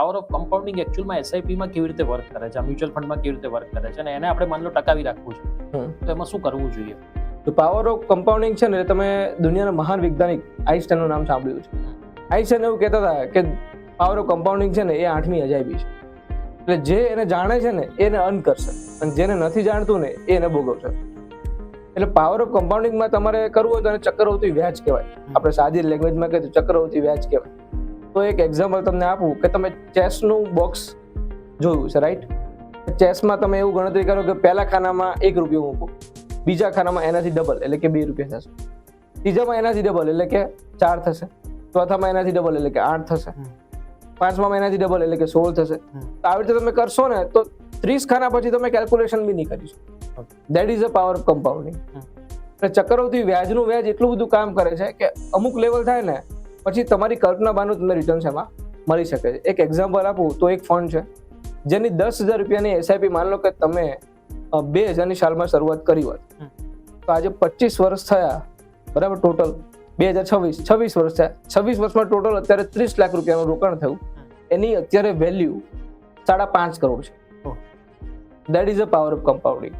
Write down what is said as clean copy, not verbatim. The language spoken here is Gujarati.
પાવર ઓફ કમ્પાઉન્ડિંગ એકચ્યુઅલમાં એસઆઈપીમાં કેવી રીતે વર્ક કરે છે, મ્યુચ્યુઅલ ફંડમાં કેવી રીતે વર્ક કરે છે, અને એને આપણે માન લો ટકાવી રાખવું છે તો એમાં શું કરવું જોઈએ? તો પાવર ઓફ કમ્પાઉન્ડિંગ છે ને, તમે દુનિયાના મહાન વૈજ્ઞાનિક આઈન્સ્ટાઈનનું નામ સાંભળ્યું છે. આઈન્સ્ટાઈન એવું કહેતા હતા કે પાવર ઓફ કમ્પાઉન્ડિંગ છે ને એ 8મી અજાયબી છે. એટલે જે એને જાણે છે ને એને અર્ન કરશે, અને જેને નથી જાણતું ને એ એને ભોગવશે. એટલે પાવર ઓફ કમ્પાઉન્ડિંગમાં તમારે કરવું હોય તો એને ચક્રવૃત્તિ વ્યાજ કહેવાય. આપણે સાદી લેંગ્વેજમાં કહીએ તો ચક્રવૃત્તિ વ્યાજ કહેવાય. તો એક એક્ઝામ્પલ તમને આપું કે તમે ચેસનું બોક્સ જોયું છે, રાઈટ? ચેસમાં તમે એવું ગણતરી કરો કે પહેલા ખાનામાં 1 રૂપિયો મૂકો, બીજા ખાનામાં એનાથી ડબલ એટલે કે 2 રૂપિયા થશે, ત્રીજામાં એનાથી ડબલ એટલે કે 4 થશે, ચોથામાં એનાથી ડબલ એટલે કે 8 થશે, પાંચમામાં એનાથી ડબલ એટલે કે 16 થશે. તો આવી રીતે તમે કરશો ને તો 30 ખાના પછી તમે કેલ્ક્યુલેશન બી નહીં કરી શકો. That is a power of compounding. એટલે ચક્રવૃત્તિ વ્યાજનું વ્યાજ એટલું બધું કામ કરે છે કે અમુક લેવલ થાય ને પછી તમારી કલ્પના બાનું તમને રિટર્ન્સ એમાં મળી શકે છે. એક એક્ઝામ્પલ આપું તો એક ફંડ છે જેની 10,000 રૂપિયાની એસઆઈપી માન લો કે તમે 2000ની સાલમાં શરૂઆત કરી હોત, તો આજે 25 વર્ષ થયા, બરાબર? ટોટલ 2026 વર્ષ થયા. 26 વર્ષમાં ટોટલ અત્યારે 30 લાખ રૂપિયાનું રોકાણ થયું. એની અત્યારે વેલ્યુ 5.5 કરોડ છે. That is a power of compounding.